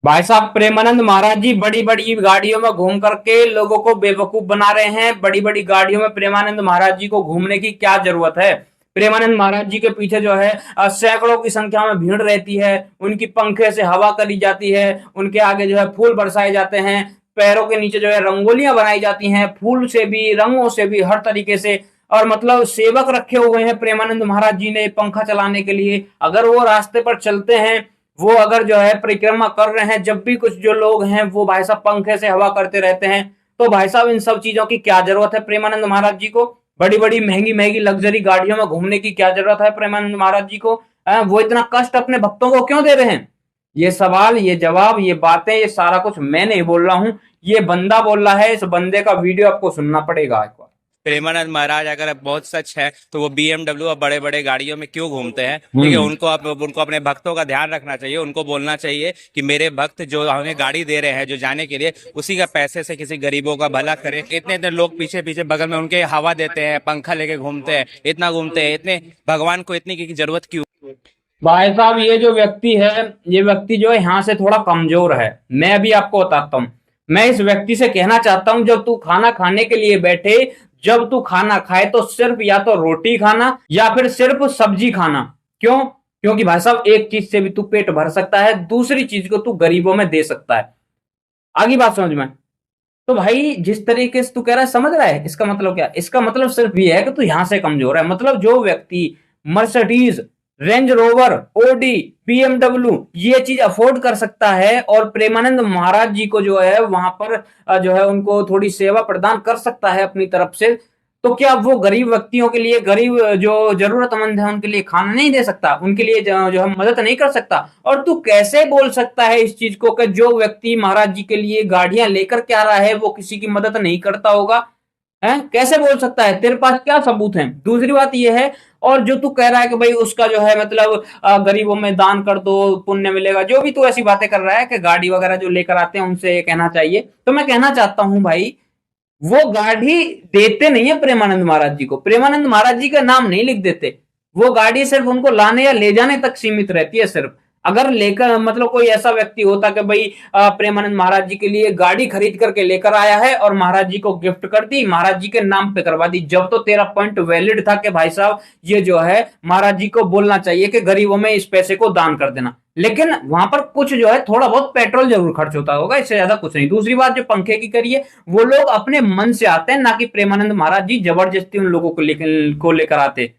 भाई साहब, प्रेमानंद महाराज जी बड़ी बड़ी गाड़ियों में घूम करके लोगों को बेवकूफ बना रहे हैं। बड़ी बड़ी गाड़ियों में प्रेमानंद महाराज जी को घूमने की क्या जरूरत है। प्रेमानंद महाराज जी के पीछे जो है सैकड़ों की संख्या में भीड़ रहती है। उनकी पंखे से हवा करी जाती है। उनके आगे जो है फूल बरसाए जाते हैं। पैरों के नीचे जो है रंगोलियां बनाई जाती हैं, फूल से भी, रंगों से भी, हर तरीके से। और मतलब सेवक रखे हुए हैं प्रेमानंद महाराज जी ने पंखा चलाने के लिए। अगर वो रास्ते पर चलते हैं, वो अगर जो है परिक्रमा कर रहे हैं, जब भी कुछ जो लोग हैं वो भाई साहब पंखे से हवा करते रहते हैं। तो भाई साहब, इन सब चीजों की क्या जरूरत है प्रेमानंद महाराज जी को। बड़ी बड़ी महंगी महंगी लग्जरी गाड़ियों में घूमने की क्या जरूरत है प्रेमानंद महाराज जी को। वो इतना कष्ट अपने भक्तों को क्यों दे रहे हैं। ये सवाल, ये जवाब, ये बातें, ये सारा कुछ मैं नहीं बोल रहा हूं, ये बंदा बोल रहा है। इस बंदे का वीडियो आपको सुनना पड़ेगा एक बार। प्रेमानंद महाराज अगर बहुत सच है तो वो बीएमडब्ल्यू और बड़े बड़े गाड़ियों में क्यों घूमते हैं? ठीक है, उनको अपने भक्तों का ध्यान रखना चाहिए। उनको बोलना चाहिए कि मेरे भक्त जो हमें गाड़ी दे रहे हैं जो जाने के लिए, उसी का पैसे से किसी गरीबों का भला करें। इतने इतने लोग पीछे पीछे बगल में उनके हवा देते हैं, पंखा लेके घूमते हैं, इतना घूमते हैं, इतने भगवान को इतनी की जरूरत क्यों? भाई साहब, ये जो व्यक्ति है, ये व्यक्ति जो है यहाँ से थोड़ा कमजोर है। मैं अभी आपको बताता हूँ। मैं इस व्यक्ति से कहना चाहता हूँ, जब तू खाना खाने के लिए बैठे, जब तू खाना खाए तो सिर्फ या तो रोटी खाना या फिर सिर्फ सब्जी खाना। क्यों? क्योंकि भाई साहब, एक चीज से भी तू पेट भर सकता है, दूसरी चीज को तू गरीबों में दे सकता है। आगे बात समझ में। तो भाई, जिस तरीके से तू कह रहा है, समझ रहा है इसका मतलब क्या? इसका मतलब सिर्फ ये है कि तू यहां से कमजोर है। मतलब जो व्यक्ति Mercedes, range rover, Audi, BMW ये चीज अफोर्ड कर सकता है और प्रेमानंद महाराज जी को जो है वहां पर जो है उनको थोड़ी सेवा प्रदान कर सकता है अपनी तरफ से, तो क्या वो गरीब व्यक्तियों के लिए, गरीब जो जरूरतमंद है उनके लिए खाना नहीं दे सकता, उनके लिए जो है मदद नहीं कर सकता? और तू कैसे बोल सकता है इस चीज को कि जो व्यक्ति महाराज जी के लिए गाड़ियां लेकर के आ रहा है वो किसी की मदद नहीं करता होगा? है, कैसे बोल सकता है? तेरे पास क्या सबूत है? दूसरी बात यह है, और जो तू कह रहा है कि भाई उसका जो है मतलब गरीबों में दान कर दो, पुण्य मिलेगा, जो भी तू ऐसी बातें कर रहा है कि गाड़ी वगैरह जो लेकर आते हैं उनसे ये कहना चाहिए, तो मैं कहना चाहता हूं भाई, वो गाड़ी देते नहीं है प्रेमानंद महाराज जी को, प्रेमानंद महाराज जी का नाम नहीं लिख देते। वो गाड़ी सिर्फ उनको लाने या ले जाने तक सीमित रहती है सिर्फ। अगर लेकर मतलब कोई ऐसा व्यक्ति होता कि भाई प्रेमानंद महाराज जी के लिए गाड़ी खरीद करके लेकर आया है और महाराज जी को गिफ्ट कर दी, महाराज जी के नाम पे करवा दी, जब तो तेरा पॉइंट वैलिड था कि भाई साहब ये जो है महाराज जी को बोलना चाहिए कि गरीबों में इस पैसे को दान कर देना। लेकिन वहां पर कुछ जो है थोड़ा बहुत पेट्रोल जरूर खर्च होता होगा, इससे ज्यादा कुछ नहीं। दूसरी बात, जो पंखे की करिए, वो लोग अपने मन से आते हैं, ना कि प्रेमानंद महाराज जी जबरदस्ती उन लोगों को लेकर आते।